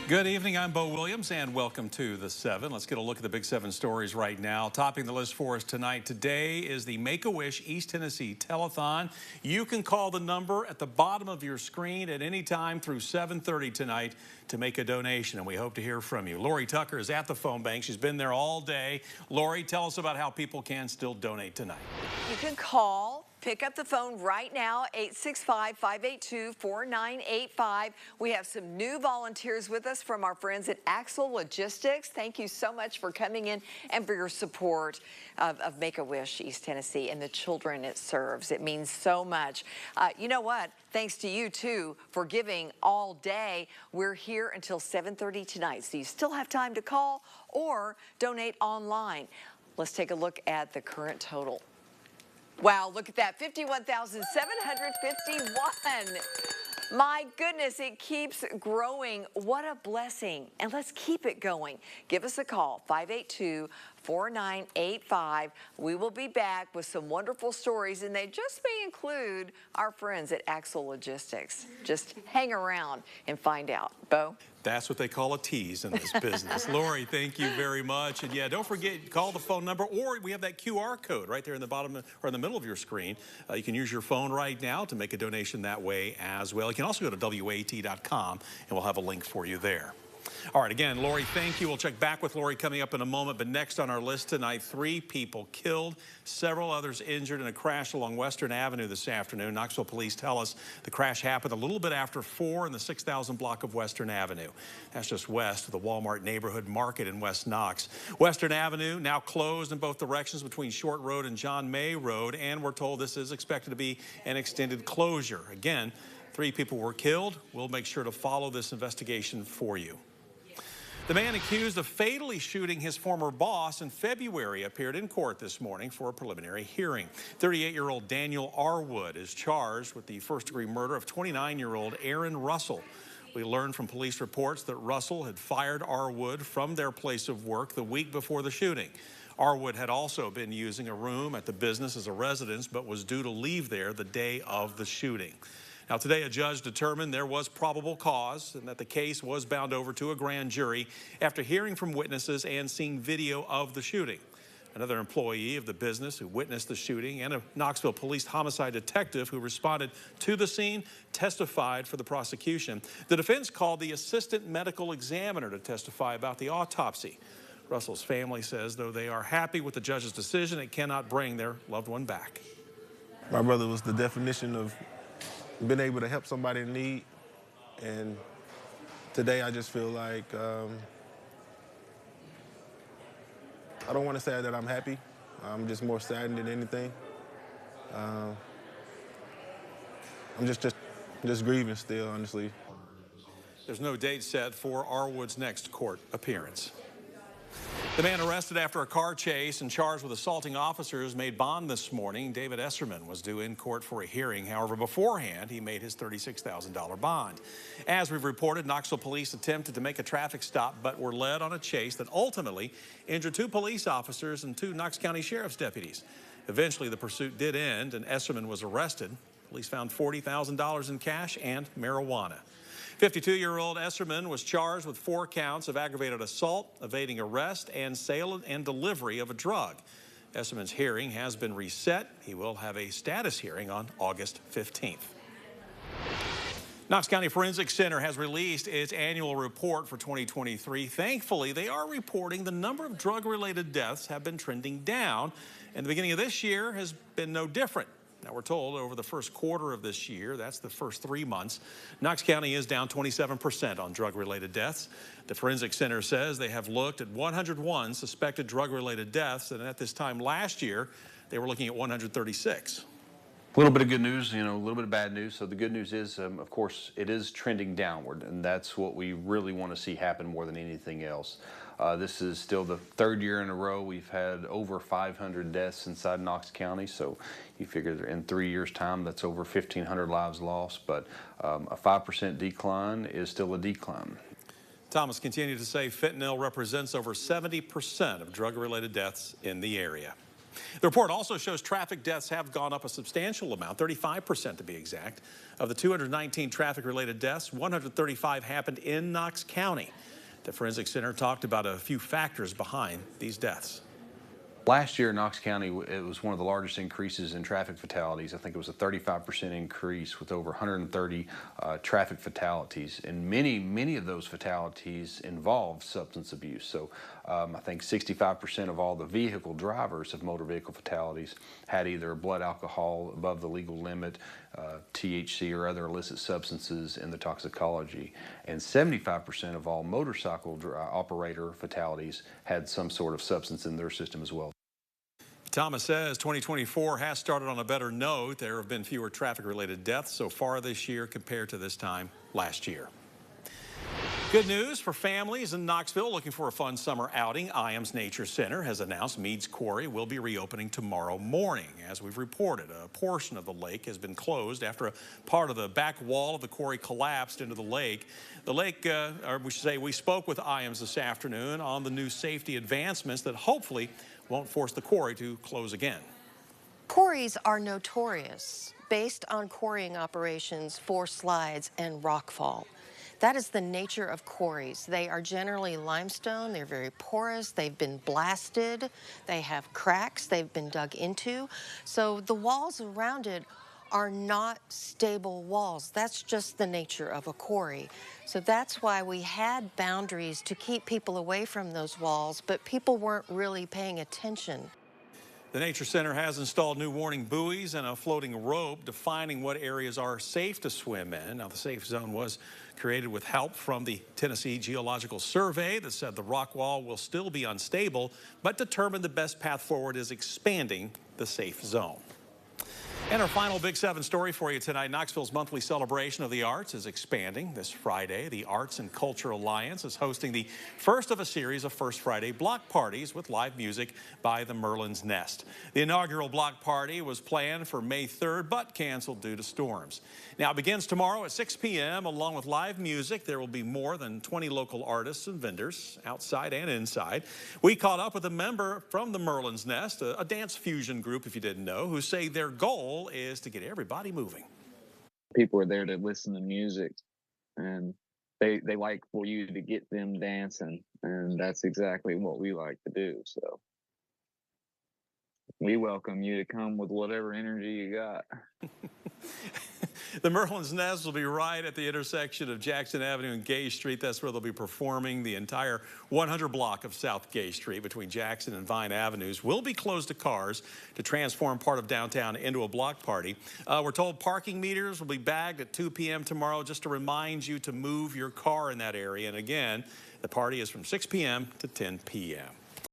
Good evening, I'm Bo Williams, and welcome to The 7. Let's get a look at the Big 7 stories right now. Topping the list for us tonight, today is the Make-A-Wish East Tennessee Telethon. You can call the number at the bottom of your screen at any time through 7:30 tonight to make a donation, and we hope to hear from you. Lori Tucker is at the phone bank. She's been there all day. Lori, tell us about how people can still donate tonight. You can call. Pick up the phone right now, 865-582-4985. We have some new volunteers with us from our friends at Axle Logistics. Thank you so much for coming in and for your support of Make-A-Wish East Tennessee and the children it serves. It means so much. You know what? Thanks to you, too, for giving all day. We're here until 7:30 tonight, so you still have time to call or donate online. Let's take a look at the current total. Wow, look at that, 51,751. My goodness, it keeps growing. What a blessing. And let's keep it going. Give us a call, 582-4985. We will be back with some wonderful stories, and they just may include our friends at Axle Logistics. Just hang around and find out. Bo? That's what they call a tease in this business. Lori, thank you very much. And yeah, don't forget, call the phone number, or we have that QR code right there in the bottom or in the middle of your screen. You can use your phone right now to make a donation that way as well. You can also go to WAT.com, and we'll have a link for you there. All right, again, Lori, thank you. We'll check back with Lori coming up in a moment. But next on our list tonight, 3 people killed, several others injured in a crash along Western Avenue this afternoon. Knoxville police tell us the crash happened a little bit after 4 in the 6000 block of Western Avenue. That's just west of the Walmart neighborhood market in West Knox. Western Avenue now closed in both directions between Short Road and John May Road, and we're told this is expected to be an extended closure. Again, 3 people were killed. We'll make sure to follow this investigation for you. The man accused of fatally shooting his former boss in February appeared in court this morning for a preliminary hearing. 38-year-old Daniel Arwood is charged with the first-degree murder of 29-year-old Aaron Russell. We learned from police reports that Russell had fired Arwood from their place of work the week before the shooting. Arwood had also been using a room at the business as a residence, but was due to leave there the day of the shooting. Now, today, a judge determined there was probable cause and that the case was bound over to a grand jury after hearing from witnesses and seeing video of the shooting. Another employee of the business who witnessed the shooting and a Knoxville police homicide detective who responded to the scene testified for the prosecution. The defense called the assistant medical examiner to testify about the autopsy. Russell's family says, though they are happy with the judge's decision, it cannot bring their loved one back. My brother was the definition of being able to help somebody in need, and today I just feel like I don't want to say that I'm happy. I'm just more saddened than anything. I'm just grieving still, honestly. There's no date set for Arwood's next court appearance. The man arrested after a car chase and charged with assaulting officers made bond this morning. David Esserman was due in court for a hearing. However, beforehand, he made his $36,000 bond. As we've reported, Knoxville police attempted to make a traffic stop, but were led on a chase that ultimately injured 2 police officers and 2 Knox County Sheriff's deputies. Eventually, the pursuit did end, and Esserman was arrested. Police found $40,000 in cash and marijuana. 52-year-old Esserman was charged with 4 counts of aggravated assault, evading arrest, and sale and delivery of a drug. Esserman's hearing has been reset. He will have a status hearing on August 15th. Knox County Forensic Center has released its annual report for 2023. Thankfully, they are reporting the number of drug-related deaths have been trending down, and the beginning of this year has been no different. Now, we're told over the first quarter of this year, that's the first 3 months, Knox County is down 27% on drug-related deaths. The Forensic Center says they have looked at 101 suspected drug-related deaths, and at this time last year, they were looking at 136. A little bit of good news, a little bit of bad news. So the good news is, of course, it is trending downward, and that's what we really want to see happen more than anything else. This is still the 3rd year in a row we've had over 500 deaths inside Knox County. So you figure in 3 years' time, that's over 1,500 lives lost. But a 5% decline is still a decline. Thomas continued to say fentanyl represents over 70% of drug-related deaths in the area. The report also shows traffic deaths have gone up a substantial amount, 35% to be exact. Of the 219 traffic-related deaths, 135 happened in Knox County. The Forensic Center talked about a few factors behind these deaths. Last year in Knox County, it was one of the largest increases in traffic fatalities. I think it was a 35% increase with over 130 traffic fatalities. And many of those fatalities involved substance abuse. So I think 65% of all the vehicle drivers of motor vehicle fatalities had either blood alcohol above the legal limit, THC or other illicit substances in the toxicology. And 75% of all motorcycle operator fatalities had some sort of substance in their system as well. Thomas says 2024 has started on a better note. There have been fewer traffic-related deaths so far this year compared to this time last year. Good news for families in Knoxville looking for a fun summer outing. IAMS Nature Center has announced Mead's Quarry will be reopening tomorrow morning. As we've reported, a portion of the lake has been closed after a part of the back wall of the quarry collapsed into the lake. The lake, or we should say, we spoke with IAMS this afternoon on the new safety advancements that hopefully won't force the quarry to close again. Quarries are notorious based on quarrying operations for slides and rockfall. That is the nature of quarries. They are generally limestone, they're very porous, they've been blasted, they have cracks they've been dug into. So the walls around it are not stable walls. That's just the nature of a quarry. So that's why we had boundaries to keep people away from those walls, but people weren't really paying attention. The Nature Center has installed new warning buoys and a floating rope defining what areas are safe to swim in. Now, the safe zone was created with help from the Tennessee Geological Survey that said the rock wall will still be unstable, but determined the best path forward is expanding the safe zone. And our final Big 7 story for you tonight. Knoxville's monthly celebration of the arts is expanding. This Friday, the Arts and Culture Alliance is hosting the first of a series of First Friday block parties with live music by the Merlin's Nest. The inaugural block party was planned for May 3rd, but canceled due to storms. Now, it begins tomorrow at 6 p.m. Along with live music, there will be more than 20 local artists and vendors, outside and inside. We caught up with a member from the Merlin's Nest, a dance fusion group, if you didn't know, who say their goal is to get everybody moving. People are there to listen to music, and they like for you to get them dancing, and that's exactly what we like to do. So we welcome you to come with whatever energy you got. The Merlin's Nest will be right at the intersection of Jackson Avenue and Gay Street. That's where they'll be performing. The entire 100 block of South Gay Street between Jackson and Vine Avenues will be closed to cars to transform part of downtown into a block party. We're told parking meters will be bagged at 2 p.m. tomorrow, just to remind you to move your car in that area. And again, the party is from 6 p.m. to 10 p.m.